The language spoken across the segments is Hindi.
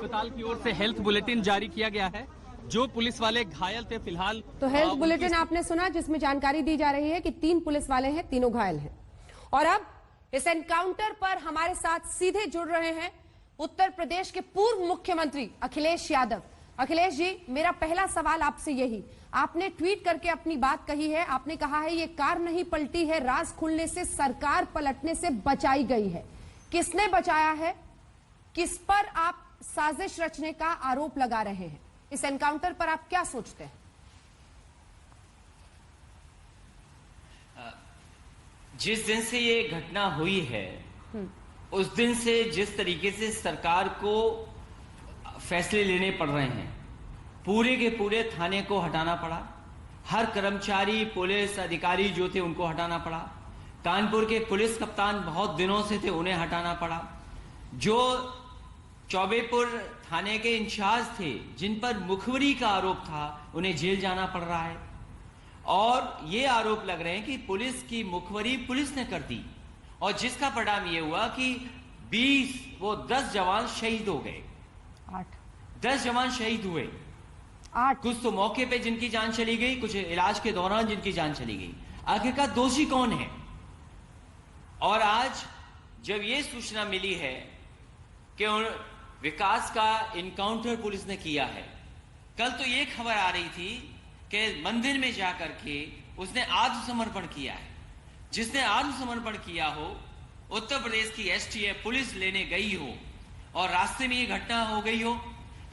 अस्पताल की ओर से हेल्थ बुलेटिन जारी किया गया है। जो पुलिस वाले घायल थे फिलहाल तो हेल्थ बुलेटिन आपने सुना, जिसमें जानकारी दी जा रही है कि 3 पुलिस वाले हैं, तीनों घायल हैं। और अब इस एनकाउंटर पर हमारे साथ सीधे जुड़ रहे हैं उत्तर प्रदेश के पूर्व मुख्यमंत्री अखिलेश यादव। अखिलेश जी, मेरा पहला सवाल आपसे यही, आपने ट्वीट करके अपनी बात कही है। आपने कहा है ये कार नहीं पलटी है, राज खुलने से, सरकार पलटने से बचाई गई है। किसने बचाया है? किस पर आप साजिश रचने का आरोप लगा रहे हैं? इस एनकाउंटर पर आप क्या सोचते हैं? जिस दिन से ये घटना हुई है उस दिन से जिस तरीके से सरकार को फैसले लेने पड़ रहे हैं, पूरे के पूरे थाने को हटाना पड़ा, हर कर्मचारी पुलिस अधिकारी जो थे उनको हटाना पड़ा, कानपुर के पुलिस कप्तान बहुत दिनों से थे उन्हें हटाना पड़ा, जो चौबेपुर थाने के इंचार्ज थे जिन पर मुखबिरी का आरोप था उन्हें जेल जाना पड़ रहा है। और ये आरोप लग रहे हैं कि पुलिस की मुखबिरी पुलिस ने कर दी और जिसका परिणाम ये हुआ कि 10 जवान शहीद हो गए। 10 जवान शहीद हुए। 8 कुछ तो मौके पे जिनकी जान चली गई, कुछ इलाज के दौरान जिनकी जान चली गई। आखिरकार दोषी कौन है? और आज जब ये सूचना मिली है कि विकास का इनकाउंटर पुलिस ने किया है, कल तो ये खबर आ रही थी कि मंदिर में जाकर के उसने आत्मसमर्पण किया है। जिसने आत्मसमर्पण किया हो, उत्तर प्रदेश की एसटीएफ पुलिस लेने गई हो और रास्ते में ये घटना हो गई हो,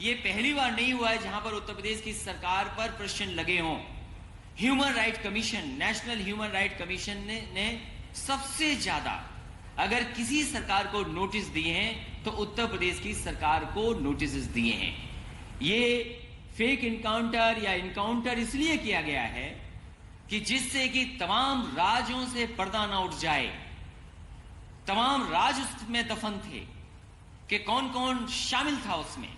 ये पहली बार नहीं हुआ है जहां पर उत्तर प्रदेश की सरकार पर प्रश्न लगे हों। Human right commission, national human right commission ने सबसे ज्यादा अगर किसी सरकार को नोटिस दिए हैं तो उत्तर प्रदेश की सरकार को नोटिस दिए हैं। ये फेक इनकाउंटर या इनकाउंटर इसलिए किया गया है कि जिससे कि तमाम राज्यों से पर्दा ना उठ जाए। तमाम राज उसमें दफन थे कि कौन कौन शामिल था उसमें,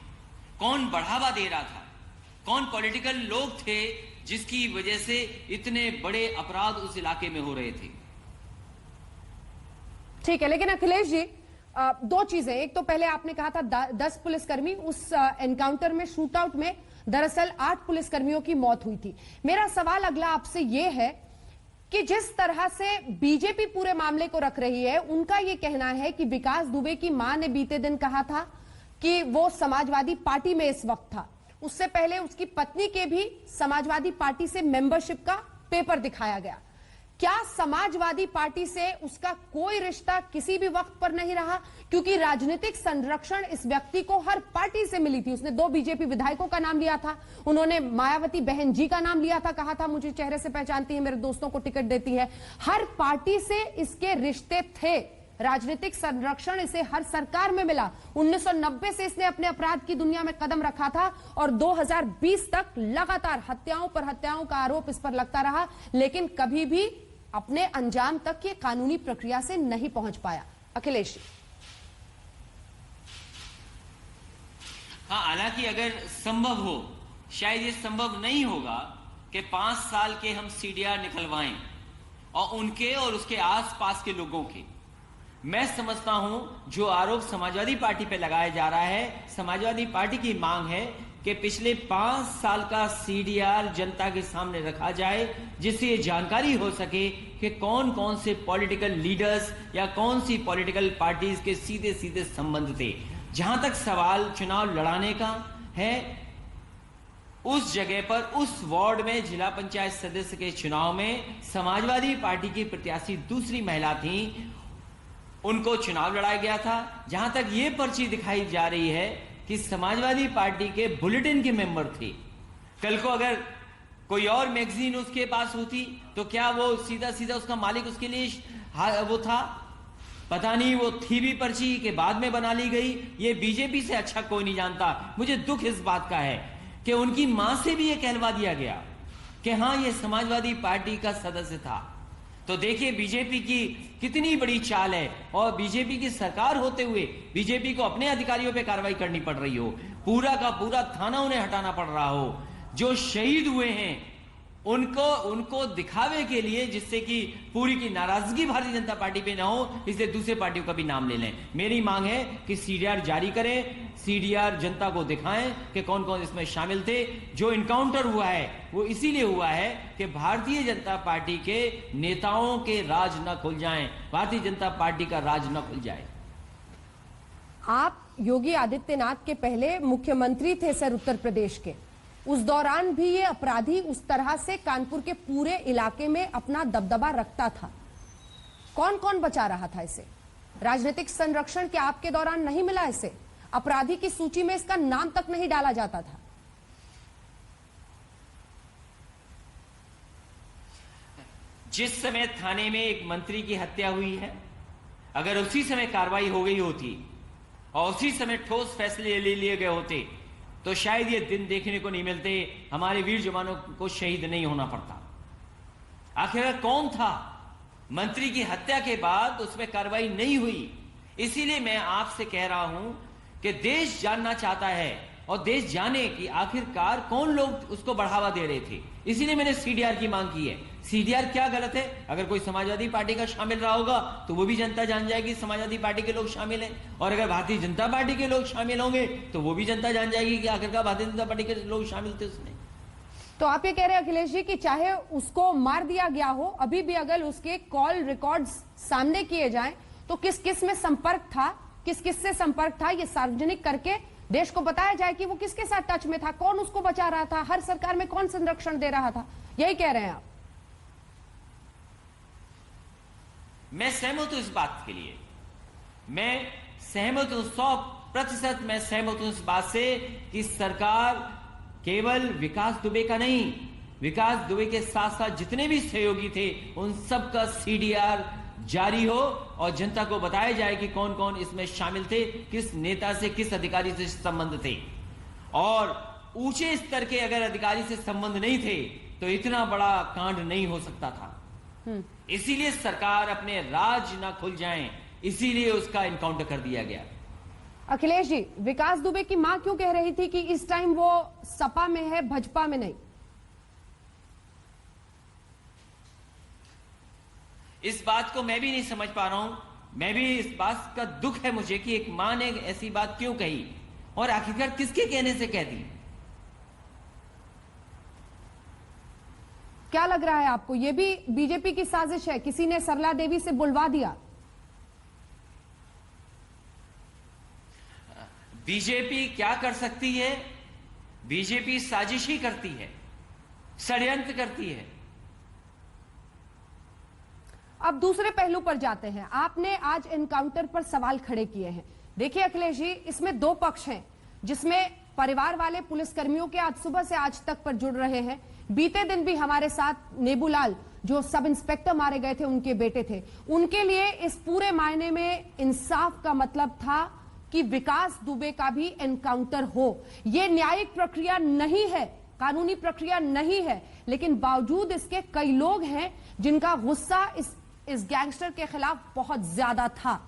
कौन बढ़ावा दे रहा था, कौन पॉलिटिकल लोग थे जिसकी वजह से इतने बड़े अपराध उस इलाके में हो रहे थे। ठीक है, लेकिन अखिलेश जी, 2 चीजें। एक तो पहले आपने कहा था 10 पुलिसकर्मी, उस एनकाउंटर में, शूटआउट में दरअसल 8 पुलिसकर्मियों की मौत हुई थी। मेरा सवाल अगला आपसे यह है कि जिस तरह से बीजेपी पूरे मामले को रख रही है, उनका यह कहना है कि विकास दुबे की मां ने बीते दिन कहा था कि वो समाजवादी पार्टी में इस वक्त था। उससे पहले उसकी पत्नी के भी समाजवादी पार्टी से मेंबरशिप का पेपर दिखाया गया। क्या समाजवादी पार्टी से उसका कोई रिश्ता किसी भी वक्त पर नहीं रहा? क्योंकि राजनीतिक संरक्षण इस व्यक्ति को हर पार्टी से मिली थी। उसने 2 बीजेपी विधायकों का नाम लिया था, उन्होंने मायावती बहन जी का नाम लिया था, कहा था मुझे चेहरे से पहचानती है, मेरे दोस्तों को टिकट देती है। हर पार्टी से इसके रिश्ते थे। राजनीतिक संरक्षण इसे हर सरकार में मिला। 1990 से इसने अपने अपराध की दुनिया में कदम रखा था और 2020 तक लगातार हत्याओं पर हत्याओं का आरोप इस पर लगता रहा, लेकिन कभी भी अपने अंजाम तक ये कानूनी प्रक्रिया से नहीं पहुंच पाया। अखिलेश, हाँ, हालांकि अगर संभव हो, शायद ये संभव नहीं होगा कि 5 साल के हम सीडीआर निकलवाएं और उनके और उसके आसपास के लोगों के। मैं समझता हूं जो आरोप समाजवादी पार्टी पे लगाया जा रहा है, समाजवादी पार्टी की मांग है कि पिछले 5 साल का सीडीआर जनता के सामने रखा जाए, जिससे ये जानकारी हो सके कि कौन कौन से पॉलिटिकल लीडर्स या कौन सी पॉलिटिकल पार्टीज के सीधे सीधे संबंध थे। जहां तक सवाल चुनाव लड़ाने का है, उस जगह पर, उस वार्ड में जिला पंचायत सदस्य के चुनाव में समाजवादी पार्टी की प्रत्याशी दूसरी महिला थी, उनको चुनाव लड़ाया गया था। जहां तक ये पर्ची दिखाई जा रही है कि समाजवादी पार्टी के बुलेटिन के मेंबर थे। कल को अगर कोई और मैगजीन उसके पास होती तो क्या वो सीधा सीधा उसका मालिक उसके लिए वो था? पता नहीं, वो थी भी पर्ची के बाद में बना ली गई। ये बीजेपी से अच्छा कोई नहीं जानता। मुझे दुख इस बात का है कि उनकी मां से भी ये कहलवा दिया गया कि हां, ये समाजवादी पार्टी का सदस्य था। तो देखिए बीजेपी की कितनी बड़ी चाल है, और बीजेपी की सरकार होते हुए बीजेपी को अपने अधिकारियों पे कार्रवाई करनी पड़ रही हो, पूरा का पूरा थाना उन्हें हटाना पड़ रहा हो। जो शहीद हुए हैं उनको दिखावे के लिए, जिससे कि पूरी की नाराजगी भारतीय जनता पार्टी पे ना हो, इसलिए दूसरे पार्टियों का भी नाम ले लें। मेरी मांग है कि सीडीआर जारी करें, सीडीआर जनता को दिखाएं कि कौन कौन इसमें शामिल थे। जो इनकाउंटर हुआ है वो इसीलिए हुआ है कि भारतीय जनता पार्टी के नेताओं के राज न खुल जाएं, भारतीय जनता पार्टी का राज न खुल जाए। आप योगी आदित्यनाथ के पहले मुख्यमंत्री थे सर उत्तर प्रदेश के, उस दौरान भी ये अपराधी उस तरह से कानपुर के पूरे इलाके में अपना दबदबा रखता था। कौन कौन बचा रहा था इसे? राजनीतिक संरक्षण क्या आपके दौरान नहीं मिला इसे? अपराधी की सूची में इसका नाम तक नहीं डाला जाता था? जिस समय थाने में एक मंत्री की हत्या हुई है, अगर उसी समय कार्रवाई हो गई होती और उसी समय ठोस फैसले ले लिए गए होते तो शायद ये दिन देखने को नहीं मिलते, हमारे वीर जवानों को शहीद नहीं होना पड़ता। आखिर कौन था? मंत्री की हत्या के बाद उसमें कार्रवाई नहीं हुई। इसीलिए मैं आपसे कह रहा हूं कि देश जानना चाहता है और देश जाने कि आखिरकार कौन लोग उसको बढ़ावा दे रहे थे। इसीलिए मैंने सीडीआर की मांग की है। सीडीआर क्या गलत है? अगर कोई समाजवादी पार्टी का शामिल रहा होगा तो वो भी जनता जान जाएगी समाजवादी पार्टी के लोग शामिल हैं, और अगर भारतीय जनता पार्टी के लोग शामिल होंगे तो वो भी जनता जान जाएगी कि आखिरकार भारतीय जनता पार्टी के लोग शामिल थे उसमें। तो आप ये कह रहे हैं अखिलेश जी कि चाहे उसको मार दिया गया हो, अभी भी अगर उसके कॉल रिकॉर्ड्स सामने किए जाएं तो किस किस में संपर्क था, किस किस से संपर्क था, ये सार्वजनिक करके देश को बताया जाए कि वो किसके साथ टच में था, कौन उसको बचा रहा था, हर सरकार में कौन संरक्षण दे रहा था। यही कह रहे हैं आप? मैं सहमत हूं इस बात के लिए, मैं सहमत हूं 100% मैं सहमत हूं इस बात से कि सरकार केवल विकास दुबे का नहीं, विकास दुबे के साथ साथ जितने भी सहयोगी थे उन सबका सीडीआर जारी हो और जनता को बताया जाए कि कौन कौन इसमें शामिल थे, किस नेता से किस अधिकारी से संबंध थे। और ऊंचे स्तर के अगर अधिकारी से संबंध नहीं थे तो इतना बड़ा कांड नहीं हो सकता था। इसीलिए सरकार अपने राज ना खुल जाएं, इसीलिए उसका इनकाउंटर कर दिया गया। अखिलेश जी, विकास दुबे की मां क्यों कह रही थी कि इस टाइम वो सपा में है, भाजपा में नहीं? इस बात को मैं भी नहीं समझ पा रहा हूं। मैं भी इस बात का दुख है मुझे कि एक मां ने ऐसी बात क्यों कही और आखिरकार किसके कहने से कह दी। क्या लग रहा है आपको, ये भी बीजेपी की साजिश है? किसी ने सरला देवी से बुलवा दिया? बीजेपी क्या कर सकती है? बीजेपी साजिश ही करती है, षड्यंत्र करती है। अब दूसरे पहलू पर जाते हैं। आपने आज एनकाउंटर पर सवाल खड़े किए हैं। देखिए अखिलेश जी, इसमें दो पक्ष हैं, जिसमें परिवार वाले पुलिसकर्मियों के आज सुबह से आज तक पर जुड़ रहे हैं। बीते दिन भी हमारे साथ नेबूलाल जो सब इंस्पेक्टर मारे गए थे, उनके बेटे थे। उनके लिए इस पूरे मायने में इंसाफ का मतलब था कि विकास दुबे का भी एनकाउंटर हो। यह न्यायिक प्रक्रिया नहीं है, कानूनी प्रक्रिया नहीं है, लेकिन बावजूद इसके कई लोग हैं जिनका गुस्सा इस गैंगस्टर के खिलाफ बहुत ज्यादा था।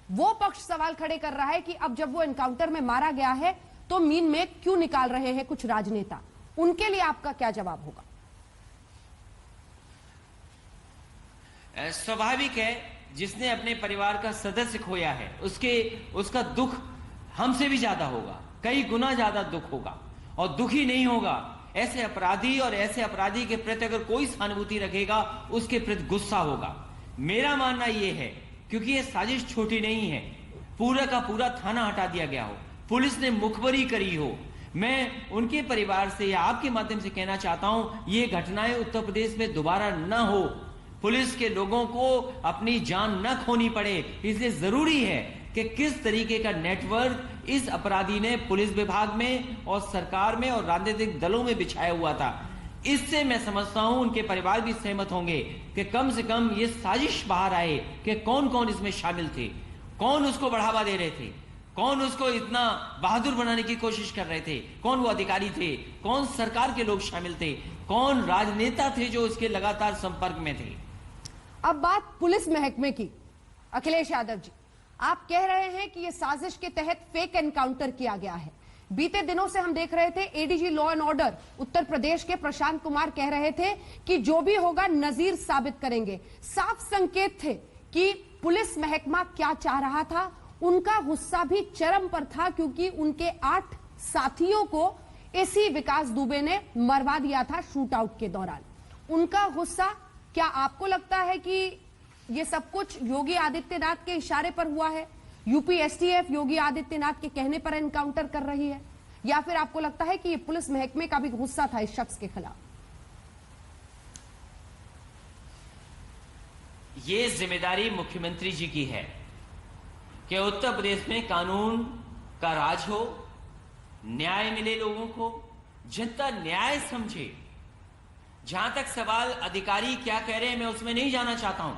वो पक्ष सवाल खड़े कर रहा है कि अब जब वो एनकाउंटर में मारा गया है तो मीन में क्यों निकाल रहे हैं कुछ राजनेता। उनके लिए आपका क्या जवाब होगा? स्वाभाविक है, जिसने अपने परिवार का सदस्य खोया है उसका दुख हमसे भी ज्यादा होगा, कई गुना ज्यादा दुख होगा। और दुखी नहीं होगा ऐसे अपराधी, और ऐसे अपराधी के प्रति अगर कोई सहानुभूति रखेगा उसके प्रति गुस्सा होगा। मेरा मानना यह है, क्योंकि यह साजिश छोटी नहीं है, पूरा का पूरा थाना हटा दिया गया हो, पुलिस ने मुखबरी करी हो। मैं उनके परिवार से या आपके माध्यम से कहना चाहता हूं, ये घटनाएं उत्तर प्रदेश में दोबारा न हो, पुलिस के लोगों को अपनी जान न खोनी पड़े। इसलिए जरूरी है कि किस तरीके का नेटवर्क इस अपराधी ने पुलिस विभाग में और सरकार में और राजनीतिक दलों में बिछाया हुआ था। इससे मैं समझता हूं उनके परिवार भी सहमत होंगे कि कम से कम ये साजिश बाहर आए कि कौन कौन इसमें शामिल थे, कौन उसको बढ़ावा दे रहे थे, कौन उसको इतना बहादुर बनाने की कोशिश कर रहे थे, कौन वो अधिकारी थे, कौन सरकार के लोग शामिल थे, कौन राजनेता थे जो इसके लगातार संपर्क में थे। अब बात पुलिस महकमे की। अखिलेश यादव जी, आप कह रहे हैं कि यह साजिश के तहत फेक एनकाउंटर किया गया है। बीते दिनों से हम देख रहे थे ADG law and order Uttar Pradesh के प्रशांत कुमार कह रहे थे कि जो भी होगा नजीर साबित करेंगे। साफ संकेत थे कि पुलिस महकमा क्या चाह रहा था उनका गुस्सा भी चरम पर था, क्योंकि उनके 8 साथियों को इसी विकास दुबे ने मरवा दिया था शूट आउट के दौरान। उनका गुस्सा, क्या आपको लगता है कि ये सब कुछ योगी आदित्यनाथ के इशारे पर हुआ है? यूपी एसटीएफ योगी आदित्यनाथ के कहने पर एनकाउंटर कर रही है, या फिर आपको लगता है कि ये पुलिस महकमे का भी गुस्सा था इस शख्स के खिलाफ? ये जिम्मेदारी मुख्यमंत्री जी की है कि उत्तर प्रदेश में कानून का राज हो, न्याय मिले लोगों को, जनता न्याय समझे। जहां तक सवाल अधिकारी क्या कह रहे हैं मैं उसमें नहीं जाना चाहता हूं,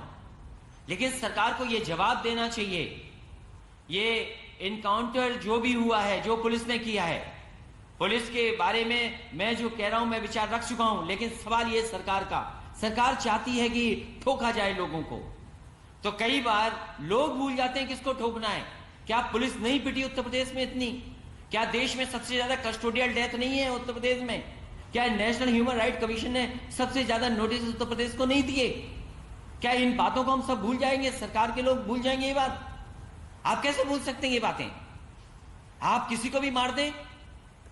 लेकिन सरकार को यह जवाब देना चाहिए। ये इनकाउंटर जो भी हुआ है, जो पुलिस ने किया है, पुलिस के बारे में मैं जो कह रहा हूं मैं विचार रख चुका हूं, लेकिन सवाल ये सरकार का, सरकार चाहती है कि ठोका जाए लोगों को, तो कई बार लोग भूल जाते हैं किसको ठोकना है। क्या पुलिस नहीं पिटी उत्तर प्रदेश में इतनी? क्या देश में सबसे ज्यादा कस्टोडियल डेथ नहीं है उत्तर प्रदेश में? क्या नेशनल ह्यूमन राइट कमीशन ने सबसे ज्यादा नोटिस उत्तर प्रदेश को नहीं दिए? क्या इन बातों को हम सब भूल जाएंगे? सरकार के लोग भूल जाएंगे ये बात? आप कैसे भूल सकते हैं ये बातें? आप किसी को भी मार दें,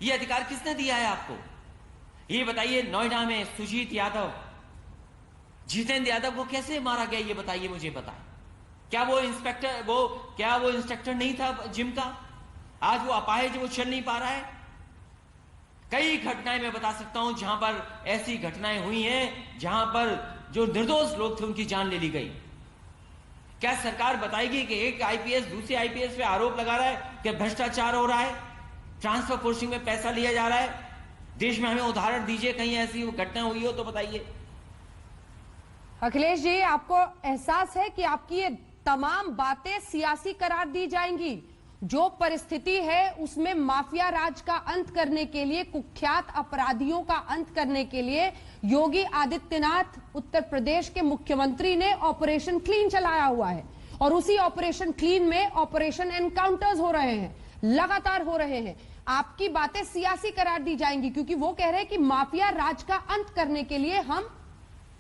ये अधिकार किसने दिया है आपको? ये बताइए, नोएडा में सुजीत यादव, जितेंद्र यादव को कैसे मारा गया, ये बताइए, मुझे बताएं। क्या वो इंस्ट्रक्टर नहीं था जिम का? आज वो अपाहिज, वो चल नहीं पा रहा है। कई घटनाएं मैं बता सकता हूं जहां पर ऐसी घटनाएं हुई हैं जहां पर जो निर्दोष लोग थे उनकी जान ले ली गई। क्या सरकार बताएगी कि एक आईपीएस दूसरे आईपीएस पे आरोप लगा रहा है कि भ्रष्टाचार हो रहा है, ट्रांसफर पोस्टिंग में पैसा लिया जा रहा है? देश में हमें उदाहरण दीजिए, कहीं ऐसी घटना हुई हो तो बताइए। अखिलेश जी, आपको एहसास है कि आपकी ये तमाम बातें सियासी करार दी जाएंगी? जो परिस्थिति है उसमें माफिया राज का अंत करने के लिए, कुख्यात अपराधियों का अंत करने के लिए योगी आदित्यनाथ उत्तर प्रदेश के मुख्यमंत्री ने ऑपरेशन क्लीन चलाया हुआ है, और उसी ऑपरेशन क्लीन में ऑपरेशन एनकाउंटर्स हो रहे हैं, लगातार हो रहे हैं। आपकी बातें सियासी करार दी जाएंगी, क्योंकि वो कह रहे हैं कि माफिया राज का अंत करने के लिए हम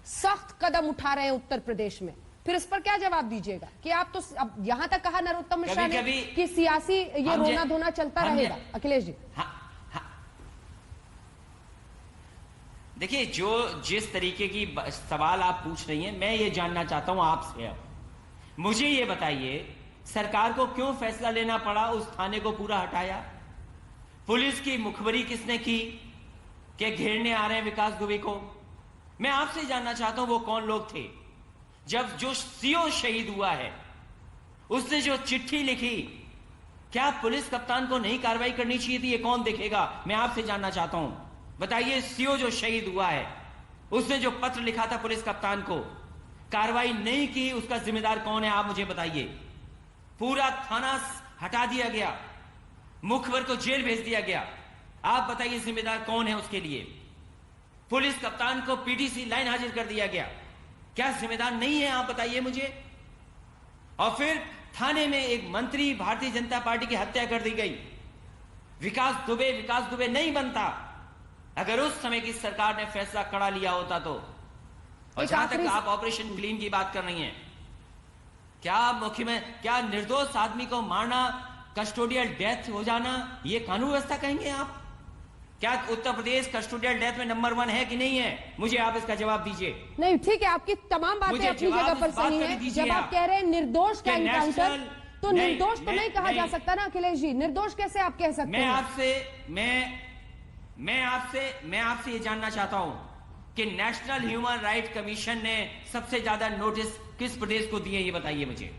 सख्त कदम उठा रहे हैं उत्तर प्रदेश में। फिर इस पर क्या जवाब दीजिएगा कि आप तो अब यहां तक कहा नरोत्तम मिश्रा ने कि सियासी ये रोना धोना चलता रहेगा? अखिलेश जी, देखिए, जिस तरीके की सवाल आप पूछ रही हैं, मैं ये जानना चाहता हूं आपसे। मुझे ये बताइए, सरकार को क्यों फैसला लेना पड़ा उस थाने को पूरा हटाया? पुलिस की मुखबरी किसने की कि घेरने आ रहे हैं विकास दुबे को? मैं आपसे जानना चाहता हूं वो कौन लोग थे? जब जो सीओ शहीद हुआ है उसने जो चिट्ठी लिखी, क्या पुलिस कप्तान को नहीं कार्रवाई करनी चाहिए थी? ये कौन देखेगा? मैं आपसे जानना चाहता हूं, बताइए, सीओ जो शहीद हुआ है उसने जो पत्र लिखा था पुलिस कप्तान को, कार्रवाई नहीं की, उसका जिम्मेदार कौन है? आप मुझे बताइए। पूरा थाना हटा दिया गया, मुखबर को जेल भेज दिया गया, आप बताइए जिम्मेदार कौन है उसके लिए? पुलिस कप्तान को पीटीसी लाइन हाजिर कर दिया गया, क्या जिम्मेदार नहीं है? आप बताइए मुझे। और फिर थाने में एक मंत्री भारतीय जनता पार्टी की हत्या कर दी गई। विकास दुबे नहीं बनता अगर उस समय की सरकार ने फैसला कड़ा लिया होता तो। और जहां तक आप ऑपरेशन क्लीन की बात कर रही हैं, क्या निर्दोष आदमी को मारना, कस्टोडियल डेथ हो जाना, ये कानून व्यवस्था कहेंगे आप? क्या उत्तर प्रदेश कस्टोडियल डेथ में नंबर 1 है कि नहीं है? मुझे आप इसका जवाब दीजिए। नहीं, ठीक है, आपकी तमाम बातें अपनी जगह पर सही है। जब आप कह रहे हैं निर्दोष का एनकाउंटर, तो निर्दोष तो नहीं कहा जा सकता ना अखिलेश जी। निर्दोष कैसे आप कह सकते हैं? मैं आपसे ये जानना चाहता हूं कि नेशनल ह्यूमन राइट कमीशन ने सबसे ज्यादा नोटिस किस प्रदेश को दिए, ये बताइए मुझे।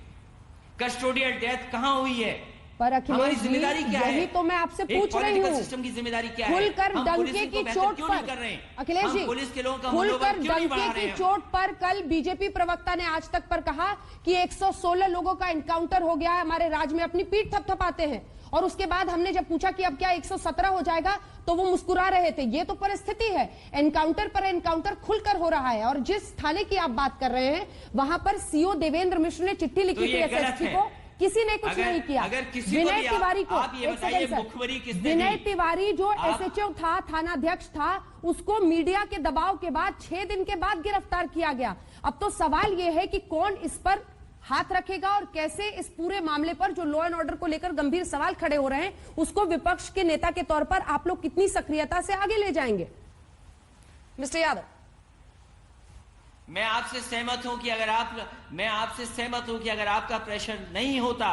कस्टोडियल डेथ कहां हुई है? पर अखिलेश जी, यही तो मैं आपसे पूछ रही हूँ। सिस्टम की जिम्मेदारी क्या है? खुलकर डंके की चोट पर अखिलेश जी, पुलिस के लोगों का खुलकर डंके की चोट पर कल बीजेपी प्रवक्ता ने आज तक पर कहा कि 116 लोगों का एनकाउंटर हो गया है हमारे राज्य में, अपनी पीठ थपथपाते हैं। और उसके बाद हमने जब पूछा कि अब क्या 117 हो जाएगा, तो वो मुस्कुरा रहे थे। ये तो परिस्थिति है, एनकाउंटर पर एनकाउंटर खुलकर हो रहा है। और जिस थाने की आप बात कर रहे हैं, वहां पर सीओ देवेंद्र मिश्र ने चिट्ठी लिखी थी एसएसपी को, किसी ने कुछ नहीं किया। विनय तिवारी को, विनय तिवारी जो एसएचओ था, थानाध्यक्ष था, उसको मीडिया के दबाव के बाद 6 दिन के बाद गिरफ्तार किया गया। अब तो सवाल यह है कि कौन इस पर हाथ रखेगा और कैसे इस पूरे मामले पर जो लॉ एंड ऑर्डर को लेकर गंभीर सवाल खड़े हो रहे हैं उसको विपक्ष के नेता के तौर पर आप लोग कितनी सक्रियता से आगे ले जाएंगे? मिस्टर यादव, मैं आपसे सहमत हूं कि अगर आपका प्रेशर नहीं होता,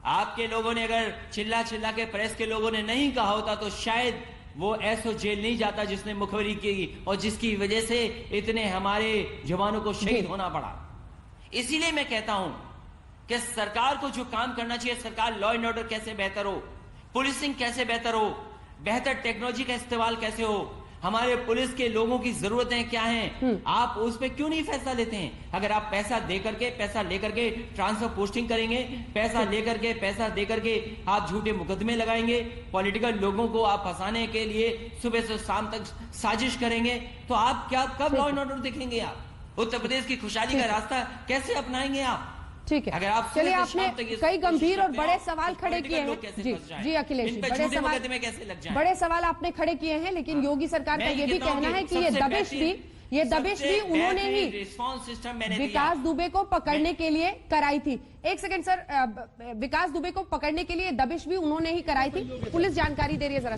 आपके लोगों ने अगर चिल्ला के प्रेस के लोगों ने नहीं कहा होता, तो शायद वो ऐसो जेल नहीं जाता जिसने मुखबिरी की और जिसकी वजह से इतने हमारे जवानों को शहीद होना पड़ा। इसीलिए मैं कहता हूं कि सरकार को जो काम करना चाहिए, सरकार लॉ एंड ऑर्डर कैसे बेहतर हो, पुलिसिंग कैसे बेहतर हो, बेहतर टेक्नोलॉजी का इस्तेमाल कैसे हो, हमारे पुलिस के लोगों की जरूरतें क्या हैं, आप उस पर क्यों नहीं फैसला लेते हैं? अगर आप पैसा लेकर के ट्रांसफर पोस्टिंग करेंगे, पैसा देकर के आप झूठे मुकदमे लगाएंगे, पॉलिटिकल लोगों को आप फंसाने के लिए सुबह से शाम तक साजिश करेंगे, तो आप कब लॉ एंड ऑर्डर देखेंगे? आप उत्तर प्रदेश की खुशहाली का रास्ता कैसे अपनाएंगे आप? ठीक है, अगर आप चलिए, आपने कई गंभीर और बड़े सवाल खड़े किए हैं। जी अखिलेश जी, बड़े सवाल आपने खड़े किए हैं, लेकिन योगी सरकार का ये भी कहना है कि ये दबिश भी उन्होंने ही विकास दुबे को पकड़ने के लिए कराई थी। एक सेकंड सर, विकास दुबे को पकड़ने के लिए दबिश भी उन्होंने ही कराई थी। पुलिस जानकारी दे रही है, जरा